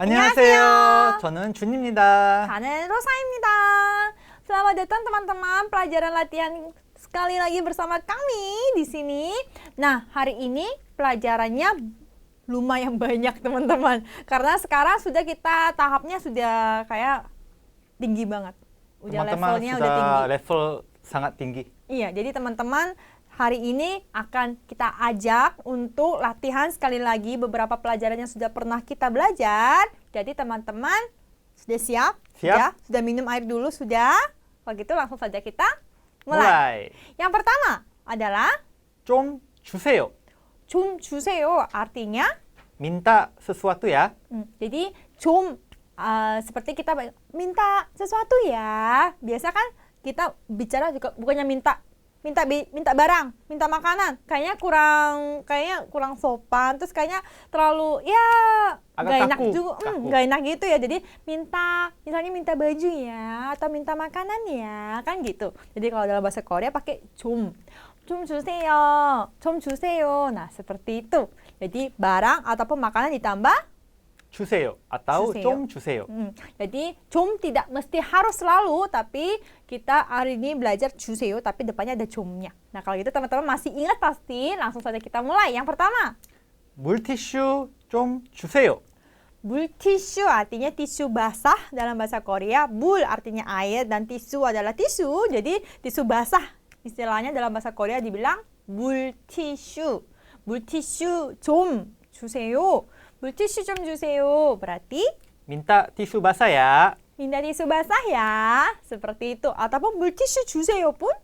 안녕하세요. 저는 준입니다. 저는 Rosa입니다. Selamat datang teman-teman, pelajaran latihan sekali lagi bersama kami di sini. Nah, hari ini pelajarannya lumayan banyak teman-teman. Karena sekarang tahapnya sudah kayak tinggi banget. Levelnya udah tinggi. Level sangat tinggi. Iya, jadi teman-teman hari ini akan kita ajak untuk latihan sekali lagi beberapa pelajaran yang sudah pernah kita belajar. Jadi teman-teman sudah siap? Siap. Sudah minum air dulu? Sudah? Kalau gitu langsung saja kita mulai. Yang pertama adalah 좀 주세요. 좀 주세요. Artinya minta sesuatu ya. jadi 좀 seperti kita minta sesuatu ya. Biasa kan kita bicara juga bukannya minta barang, minta makanan, kayaknya kurang sopan, terus kayaknya terlalu nggak enak juga, nggak enak gitu ya. Jadi misalnya minta baju ya, atau minta makanan ya, kan gitu. Jadi kalau dalam bahasa Korea pakai 좀 주세요. Nah seperti itu. Jadi barang ataupun makanan ditambah 주세요 atau 좀 주세요. Jadi 좀 tidak mesti harus selalu, tapi kita hari ini belajar 주세요, tapi depannya ada 좀nya. Nah kalau gitu teman-teman masih ingat pasti, langsung saja kita mulai. Yang pertama, 물티슈 좀 주세요. 물티슈 artinya tisu basah dalam bahasa Korea. 물 artinya air dan tisu adalah tisu. Jadi tisu basah istilahnya dalam bahasa Korea dibilang 물티슈. 물티슈 좀 주세요. 물티슈 좀 주세요. Berarti minta tisu basah ya. minta tisu basah ya. Seperti itu. Ataupun 물티슈 주세요 pun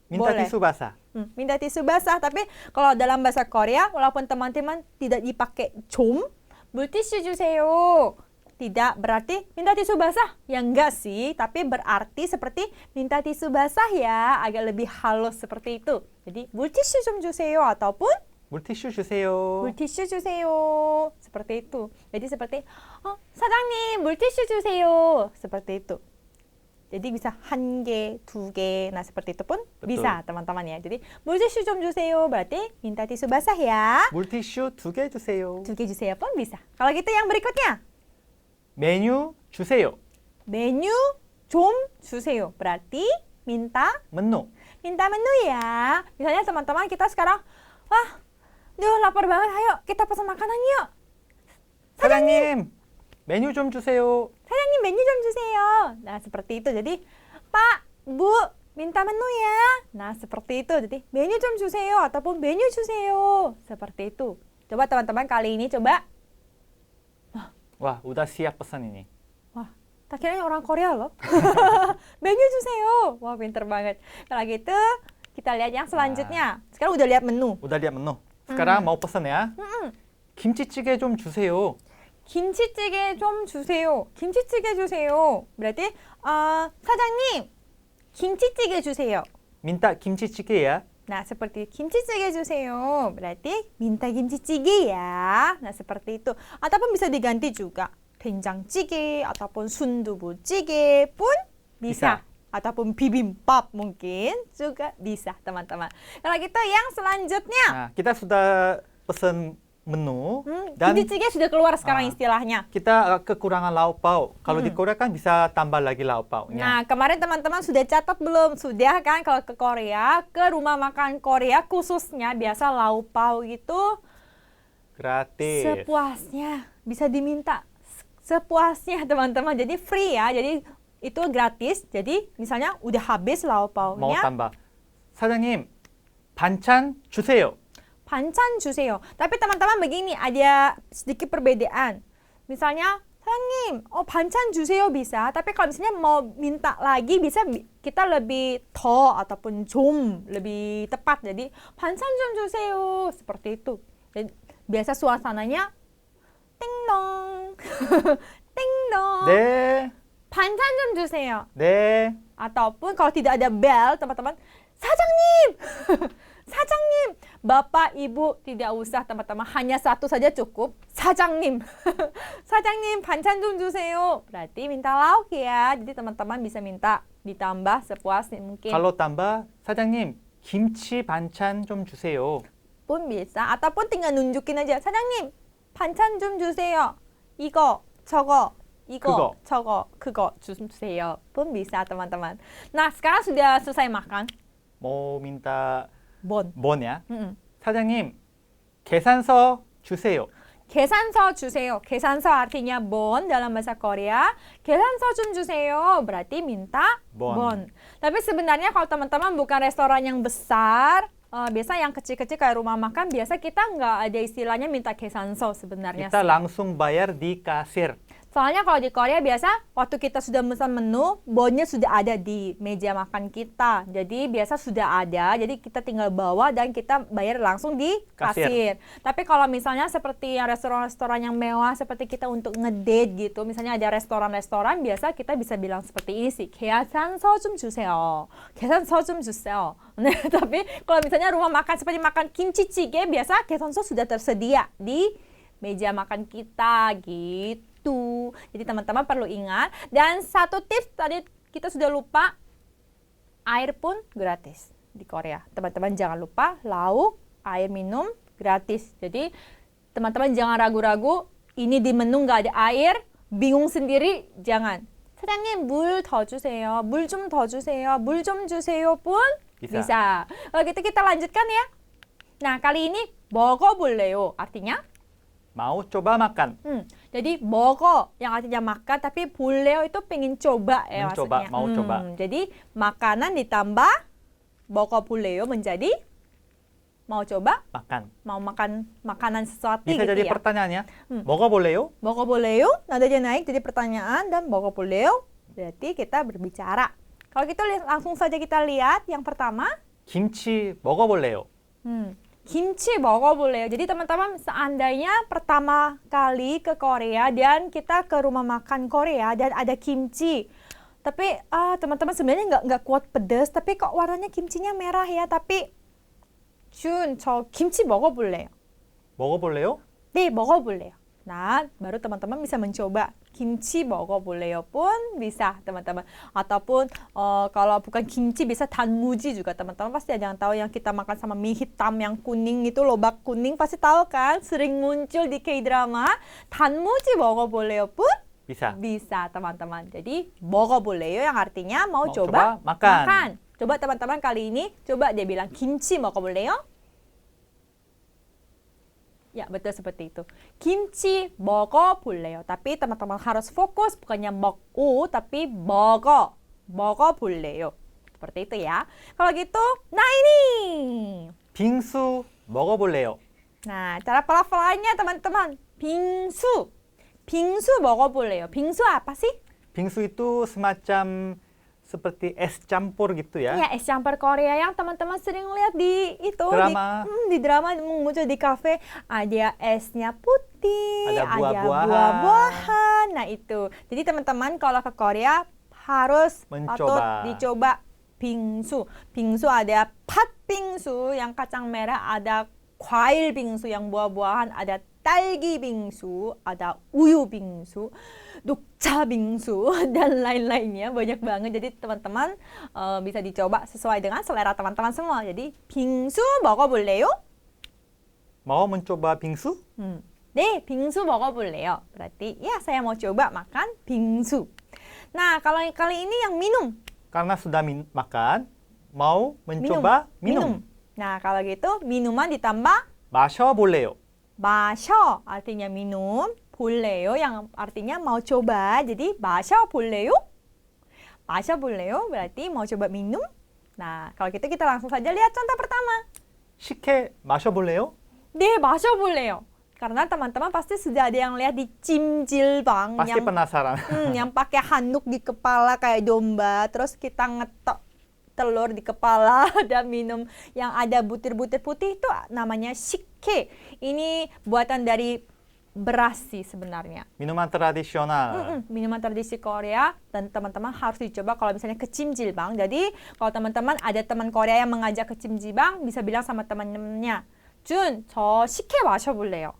minta boleh. tisu basah. Minta tisu basah. Tapi kalau dalam bahasa Korea, walaupun teman-teman tidak dipakai 좀, 물티슈 주세요. Tidak berarti minta tisu basah. Ya enggak sih. Tapi berarti seperti minta tisu basah ya. Agak lebih halus seperti itu. Jadi 물티슈 좀 주세요. Ataupun 물티슈 주세요. 물티슈 주세요. seperti itu. Jadi seperti 사장님 물티슈 주세요. seperti itu. Jadi bisa 한 개, 두 개. Nah, seperti itu pun bisa, teman-teman ya. Jadi 물티슈 좀 주세요. berarti minta tisu basah ya. 물티슈 2개 주세요. 2개 주세요 pun bisa. Kalau gitu yang berikutnya. 메뉴 주세요. 메뉴 좀 주세요. berarti minta menu. Minta menu ya. Misalnya teman-teman kita sekarang, lapar banget, ayo kita pesan makanan yuk. 사장님, 메뉴 좀 주세요. 사장님 메뉴 좀 주세요. Nah seperti itu. Jadi Pak, Bu, minta menu ya. Nah seperti itu. Jadi 메뉴 좀 주세요 ataupun 메뉴 주세요. Seperti itu. Coba teman-teman kali ini coba. Wah, udah siap pesan ini. Wah, tak kiranya orang Korea loh. 메뉴 주세요. Wah pinter banget. Kalau gitu kita lihat yang selanjutnya. Sekarang udah lihat menu. udah lihat menu. sekarang mau pesan ya. 김치찌개 좀 주세요. 김치찌개 좀 주세요. 김치찌개 주세요. berarti 사장님 김치찌개 주세요. minta 김치찌개 ya. Nah, seperti 김치찌개 주세요. berarti minta 김치찌개 ya. Nah, seperti itu. Ataupun bisa diganti juga. 된장찌개 ataupun 순두부찌개 pun bisa. Ataupun bibimbap mungkin juga bisa, teman-teman. Kalau gitu yang selanjutnya. Nah, kita sudah pesan menu dan kimchi sudah keluar sekarang istilahnya. Kita kekurangan lauk pauk. Kalau di Korea kan bisa tambah lagi lauk pauknya. Nah, kemarin teman-teman sudah catat belum? Sudah kan kalau ke Korea, ke rumah makan Korea khususnya biasa lauk pauk itu gratis. Sepuasnya, bisa diminta sepuasnya, teman-teman. Jadi free ya. Jadi itu gratis. Jadi misalnya udah habis lauk pauknya. mau tambah. 사장님, 반찬 주세요. 반찬 주세요. Tapi teman-teman begini, ada sedikit perbedaan. Misalnya, 사장님, 반찬 주세요 bisa. Tapi kalau misalnya mau minta lagi, bisa kita lebih 더 ataupun 좀 lebih tepat. Jadi 반찬 좀 주세요. Seperti itu. Dan biasa suasananya 띵동. 띵동. 네. 반찬 좀 주세요. 네. Ataupun kalau tidak ada bel, teman-teman, 사장님! 사장님! Bapak, Ibu, tidak usah teman-teman. Hanya satu saja cukup. 사장님! 사장님, 반찬 좀 주세요. Berarti minta lauk ya. Jadi teman-teman bisa minta ditambah sepuasnya mungkin. Kalau tambah, 사장님, 김치 반찬 좀 주세요. Pun bisa. Ataupun tinggal nunjukin aja. 사장님, 반찬 좀 주세요. 이거 저거, 이거, 그거. 저거, 그거 주세요 pun bisa teman-teman. Nah sekarang sudah selesai makan. mau minta Bon. bon ya. Mm-mm. 사장님, 계산서 주세요. 계산서 주세요. 계산서 artinya bon dalam bahasa Korea. 계산서 좀 주세요. Berarti minta Bon. bon. Tapi sebenarnya kalau teman-teman bukan restoran yang besar, biasa yang kecil-kecil kayak rumah makan, biasa kita nggak ada istilahnya minta 계산서 sebenarnya. kita langsung bayar di kasir. Soalnya kalau di Korea biasa waktu kita sudah pesan menu, bonnya sudah ada di meja makan kita. Jadi biasa sudah ada, jadi kita tinggal bawa dan kita bayar langsung di kasir. Tapi kalau misalnya seperti yang restoran-restoran yang mewah, seperti kita untuk ngedate gitu, misalnya ada restoran-restoran, biasa kita bisa bilang seperti ini sih, 계산서 좀 주세요. 계산서 좀 주세요. Nah, tapi kalau misalnya rumah makan seperti makan kimchi jjigae, biasa 계산서 sudah tersedia di meja makan kita gitu. Jadi teman-teman perlu ingat. Dan satu tips tadi kita sudah lupa, air pun gratis di Korea. Teman-teman jangan lupa, lauk, air minum gratis. Jadi teman-teman jangan ragu-ragu, ini di menu nggak ada air, bingung sendiri, jangan. 사장님 물 더 주세요. 물 좀 더 주세요. 물 좀 주세요 pun bisa. Kalau gitu kita lanjutkan ya. Nah kali ini 먹어볼래요 artinya mau coba makan. Jadi 먹어 yang artinya makan, tapi 볼래요 itu pengen coba ya mencoba, maksudnya. mau coba. Jadi makanan ditambah 먹어볼래요 menjadi mau coba, makan. mau makan makanan sesuatu bisa gitu jadi ya. pertanyaannya, 먹어볼래요? 먹어볼래요? nadanya naik jadi pertanyaan dan 먹어볼래요 berarti kita berbicara. Kalau gitu langsung saja kita lihat yang pertama. 김치 먹어볼래요? Kimchi 먹어볼래요. Jadi teman-teman seandainya pertama kali ke Korea dan kita ke rumah makan Korea dan ada kimchi, tapi teman-teman sebenarnya nggak kuat pedas, tapi kok warnanya kimchinya merah ya. Tapi Jun, 저 김치 먹어볼래요. 먹어볼래요? 네, 먹어볼래요. Nah, baru teman-teman bisa mencoba kimchi 먹어볼래요 pun bisa teman-teman. Ataupun kalau bukan kimchi bisa 단무지 juga teman-teman pasti ada yang tahu yang kita makan sama mie hitam yang kuning itu lobak kuning pasti tahu kan, sering muncul di K-drama. 단무지 먹어볼래요 pun bisa. Bisa teman-teman. Jadi 먹어볼래요 yang artinya mau mau coba makan. Coba teman-teman kali ini coba dia bilang kimchi 먹어볼래요? Ya, betul seperti itu. Kimchi 먹어볼래요. Tapi teman-teman harus fokus, bukannya 먹고, tapi 먹어볼래요. Seperti itu ya. Kalau gitu, nah ini. 빙수 먹어볼래요? Nah, cara pelafalannya teman-teman. 빙수. 빙수 먹어볼래요. 빙수 apa sih? 빙수 itu semacam seperti es campur gitu ya. Ya, es campur Korea yang teman-teman sering lihat di itu drama. Di drama muncul di kafe, ada esnya putih, ada buah-buahan. Nah, itu. Jadi teman-teman kalau ke Korea harus patut dicoba 빙수. 빙수 ada 팥빙수 yang kacang merah, ada 과일 빙수 yang buah-buahan, ada 딸기 빙수, ada uyu 빙수, 녹차 빙수 dan lain-lainnya banyak banget. Jadi teman-teman bisa dicoba sesuai dengan selera teman-teman semua. Jadi 빙수 먹어볼래요? mau mencoba 빙수? 네, 빙수 먹어볼래요. Berarti ya saya mau coba makan 빙수. Nah, kalau kali ini yang minum. karena sudah makan, mau mencoba minum. Nah, kalau gitu minuman ditambah 마셔볼래요? 마셔 artinya minum, 볼래요 yang artinya mau coba. Jadi 마셔볼래요? 마셔볼래요 berarti mau coba minum. Nah, kalau gitu kita langsung saja lihat contoh pertama. 식혜 마셔볼래요? 네, 마셔볼래요. Karena teman-teman pasti sudah ada yang lihat di 찜질방 pasti yang penasaran. yang pakai handuk di kepala kayak domba, terus kita ngetok telur di kepala dan minum yang ada butir-butir putih itu namanya 식혜. Ini buatan dari beras sih sebenarnya. minuman tradisional. Minuman tradisi Korea dan teman-teman harus dicoba kalau misalnya ke 찜질방. Jadi kalau teman-teman ada teman Korea yang mengajak ke 찜질방, bisa bilang sama teman-temannya, 준, 저 식혜 마셔볼래요.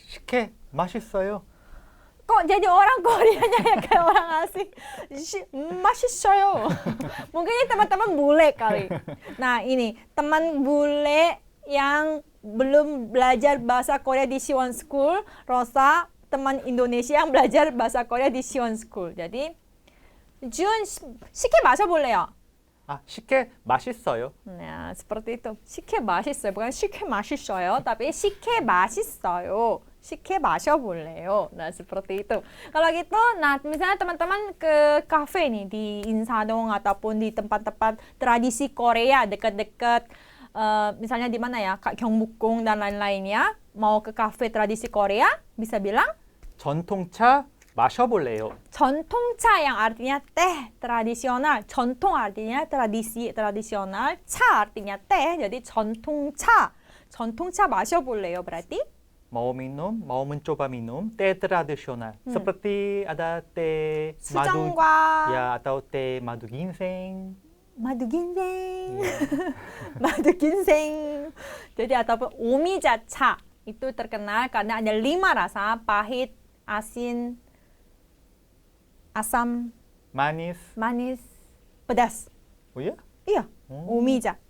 식혜 맛있어요. Kok jadi orang Koreanya ya kayak orang asing? 맛있어요. Mungkin ini teman-teman bule kali. Nah ini teman bule yang belum belajar bahasa Korea di Siwon School, Rosa teman Indonesia yang belajar bahasa Korea di Siwon School. Jadi, Jun, 식혜 마셔볼래요? 아, 식혜 맛있어요. Nah, seperti itu. 식혜 맛있어요. Bukan 식혜 맛있어요, tapi 식혜 맛있어요. 식혜 마셔볼래요? Nah, seperti itu. Kalau gitu, nah misalnya teman-teman ke kafe nih di Insadong ataupun di tempat-tempat tradisi Korea dekat-dekat misalnya di mana ya, Kak Gyeongbokgung dan lain-lainnya, mau ke kafe tradisi Korea, bisa bilang 전통차 마셔볼래요. 전통차 yang artinya teh tradisional. 전통 artinya tradisi, tradisional. 차 artinya teh. Jadi 전통차. 전통차 마셔볼래요 berarti? mau mencoba minum teh tradisional. Seperti ada teh madu 수정과 ya atau teh madu ginseng. madu ginseng. Iya. madu ginseng. Jadi ataupun 오미자차 itu terkenal karena ada 5 rasa, pahit, asin, asam, manis. pedas. Oh ya? Iya, Oh. 오미자.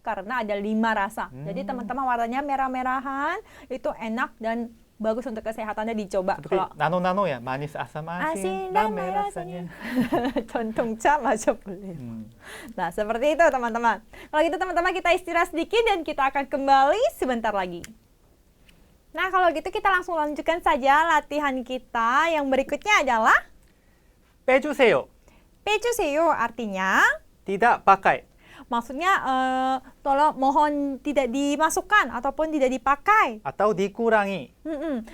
Karena ada 5 rasa. Jadi teman-teman warnanya merah-merahan, itu enak dan bagus untuk kesehatannya dicoba. Seperti nano-nano ya, manis, asam, asin, dan merah rasanya. 전통차 마셔볼래요. Nah, seperti itu teman-teman. Kalau gitu teman-teman kita istirahat sedikit dan kita akan kembali sebentar lagi. Nah, kalau gitu kita langsung lanjutkan saja latihan kita. Yang berikutnya adalah 빼주세요. 빼주세요 artinya tidak pakai. maksudnya tolong mohon tidak dimasukkan ataupun tidak dipakai. Atau dikurangi.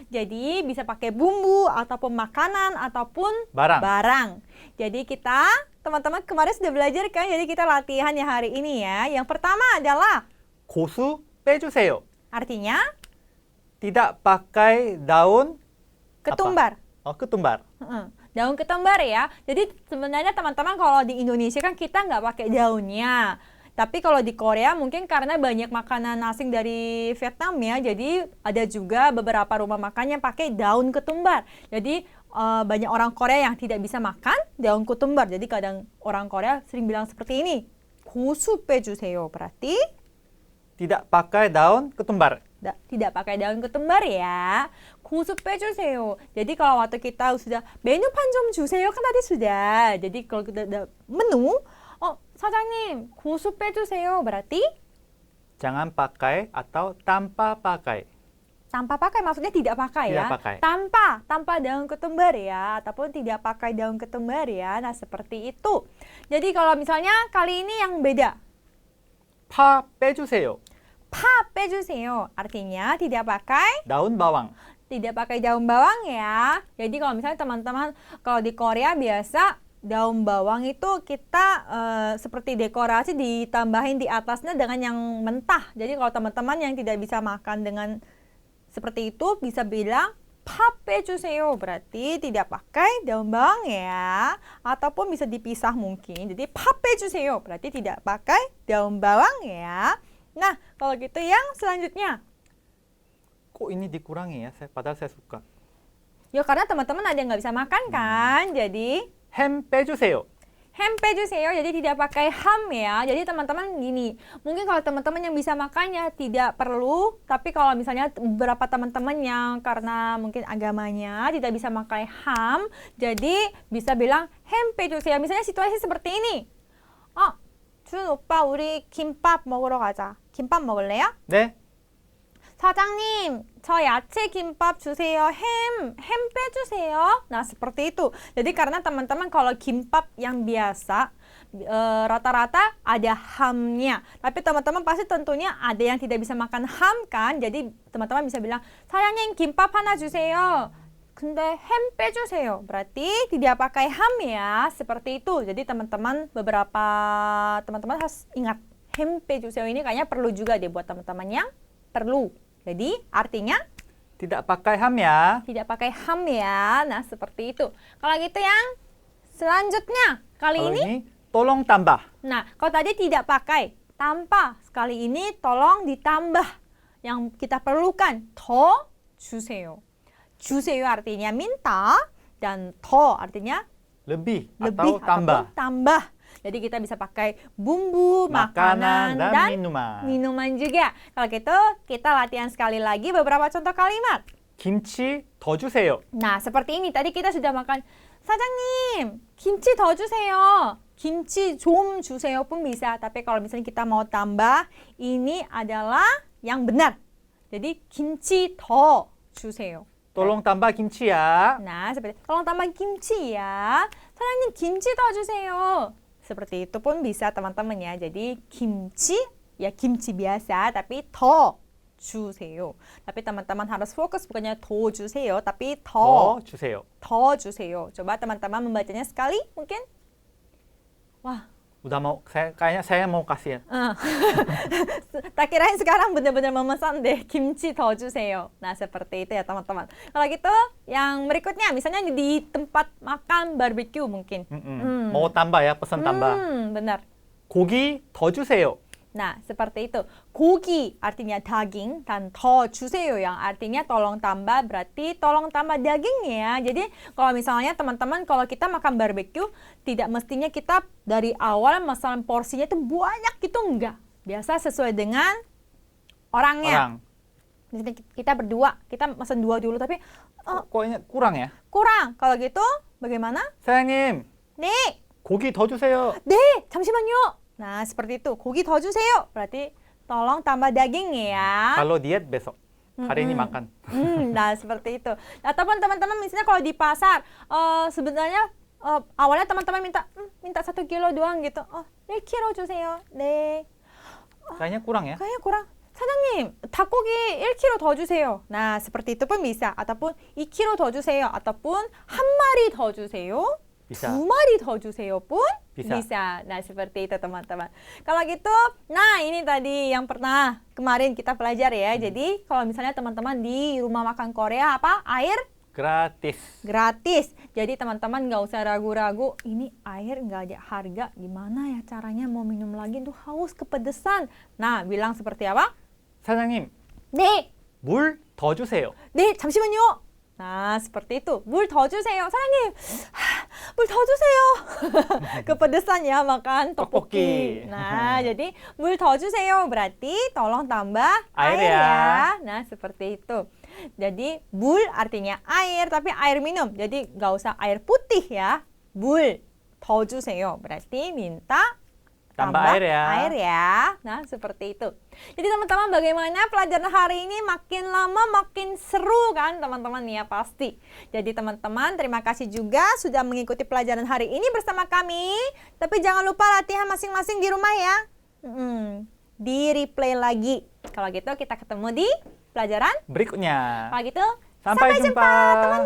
Jadi bisa pakai bumbu ataupun makanan ataupun barang. Jadi kita teman-teman kemarin sudah belajar kan? Jadi kita latihan ya hari ini ya. Yang pertama adalah 고수 빼주세요. artinya tidak pakai daun ketumbar. Ketumbar. Daun ketumbar ya. Jadi sebenarnya teman-teman kalau di Indonesia kan kita nggak pakai daunnya. Tapi kalau di Korea mungkin karena banyak makanan asing dari Vietnam ya. Jadi ada juga beberapa rumah makan yang pakai daun ketumbar. Jadi banyak orang Korea yang tidak bisa makan daun ketumbar. Jadi kadang orang Korea sering bilang seperti ini. 고수 빼주세요. Berarti tidak pakai daun ketumbar. tidak pakai daun ketumbar ya. 고수 빼주세요. Jadi kalau waktu kita sudah 메뉴판 좀 주세요 kan tadi sudah. Jadi kalau kita ada menu, 사장님 고수 빼주세요. Berarti jangan pakai atau tanpa pakai. tanpa pakai maksudnya tidak pakai Tidak ya. pakai. Tanpa daun ketumbar ya, ataupun tidak pakai daun ketumbar ya. Nah, seperti itu. Jadi kalau misalnya kali ini yang beda. 파 빼주세요. 파 빼주세요. Artinya tidak pakai daun bawang. tidak pakai daun bawang ya. Jadi kalau misalnya teman-teman kalau di Korea biasa daun bawang itu kita seperti dekorasi ditambahin di atasnya dengan yang mentah. Jadi kalau teman-teman yang tidak bisa makan dengan seperti itu bisa bilang 파 빼주세요. Berarti tidak pakai daun bawang ya. Ataupun bisa dipisah mungkin. Jadi 파 빼주세요. Berarti tidak pakai daun bawang ya. Nah, kalau gitu yang selanjutnya. Kok ini dikurangi ya? Padahal saya suka. Ya karena teman-teman ada yang nggak bisa makan kan. Jadi 햄 빼주세요. ham 빼주세요. Jadi tidak pakai ham ya. Jadi teman-teman gini, mungkin kalau teman-teman yang bisa makannya tidak perlu. Tapi kalau misalnya beberapa teman-teman yang karena mungkin agamanya tidak bisa pakai ham, jadi bisa bilang ham 빼주세요. Misalnya situasi seperti ini. 준 오빠 우리 김밥 먹으러 가자. 김밥 먹을래요? 네. 사장님, 저 야채 김밥 주세요. 햄 빼주세요. Nah, seperti itu. Jadi karena teman-teman kalau kimbap yang biasa rata-rata ada hamnya. Tapi teman-teman pasti tentunya ada yang tidak bisa makan ham kan. Jadi teman-teman bisa bilang, 사장님 김밥 하나 주세요. 근데 햄 빼주세요. Berarti tidak pakai ham ya. Seperti itu. Jadi teman-teman beberapa teman-teman harus ingat 햄 빼주세요 ini kayaknya perlu juga deh buat teman-teman yang perlu. Jadi artinya tidak pakai ham ya. tidak pakai ham ya. Nah, seperti itu. Kalau gitu yang selanjutnya kali ini tolong tambah. Nah, kalau tadi tidak pakai tanpa, sekali ini tolong ditambah yang kita perlukan. 더 주세요. 주세요 artinya minta dan 더 artinya lebih lebih atau tambah. tambah. Jadi kita bisa pakai bumbu, makanan dan minuman juga. Kalau gitu kita latihan sekali lagi beberapa contoh kalimat. 김치 더 주세요. Nah, seperti ini. Tadi kita sudah makan. 사장님, 김치 더 주세요. 김치 좀 주세요 pun bisa. Tapi kalau misalnya kita mau tambah, ini adalah yang benar. Jadi, 김치 더 주세요. tolong tambah kimchi ya. Nah, seperti tolong tambah kimchi ya. 사장님, 김치 더 주세요. Seperti itu pun bisa teman-teman ya. Jadi, kimchi, ya kimchi biasa, tapi 더 주세요. Tapi teman-teman harus fokus bukannya 더 주세요, tapi 더 더 주세요. 주세요. Coba teman-teman membacanya sekali mungkin. Wah, Udah mau, kayaknya saya mau kasih ya. tak kirain sekarang benar-benar memesan deh kimchi 더 주세요. Nah, seperti itu ya teman-teman. Kalau gitu, yang berikutnya misalnya di tempat makan barbeque mungkin. Mau tambah ya, pesan tambah. Benar. 고기 더 주세요. Nah, seperti itu. 고기 artinya daging dan 더 주세요 yang artinya tolong tambah berarti tolong tambah dagingnya. Jadi kalau misalnya teman-teman kalau kita makan barbeque tidak mestinya kita dari awal masalah porsinya itu banyak gitu enggak. Biasa sesuai dengan orangnya. Orang. Misalnya kita berdua, kita pesan 2 dulu tapi kok ini kurang ya? kurang. Kalau gitu bagaimana? 사장님, 네. 고기 더 주세요. 네, 잠시만요. Nah, seperti itu. 고기 더 주세요. Berarti tolong tambah dagingnya ya. Kalau diet besok. Hari ini makan. Nah, seperti itu. Ataupun teman-teman misalnya kalau di pasar, sebenarnya awalnya teman-teman minta 1 kilo doang gitu. 1kg 주세요. 네. Kayaknya kurang ya? Kayaknya kurang. 사장님, 닭고기 1kg 더 주세요. Nah, seperti itu pun bisa. Ataupun 2kg 더 주세요. Ataupun 1마리 더 주세요. Bisa. 2마리 더 주세요 pun bisa. Nah, seperti itu teman-teman. Kalau gitu, nah ini tadi yang pernah kemarin kita pelajari ya. Jadi, kalau misalnya teman-teman di rumah makan Korea apa? Air Gratis. gratis. Jadi teman-teman nggak usah ragu-ragu, ini air nggak ada harga. Gimana ya caranya mau minum lagi tuh haus kepedesan. Nah, bilang seperti apa? 사장님, 네, 물 더 주세요. 네, 잠시만요. Nah, seperti itu. 물 더 주세요. 사장님, 물 더 주세요. Kepedesan ya makan 떡볶이. tteokbokki. Nah, jadi 물 더 주세요 berarti tolong tambah Air air ya. ya. Nah, seperti itu. Jadi, 물 artinya air, tapi air minum. Jadi, nggak usah air putih ya. 물 더 주세요. Berarti minta Tambah air ya. Air ya. Nah, seperti itu. Jadi teman-teman bagaimana pelajaran hari ini makin lama makin seru kan teman-teman ya pasti. Jadi teman-teman terima kasih juga sudah mengikuti pelajaran hari ini bersama kami. Tapi jangan lupa latihan masing-masing di rumah ya. Di replay lagi. Kalau gitu kita ketemu di pelajaran berikutnya. Kalau gitu Sampai jumpa. teman-teman.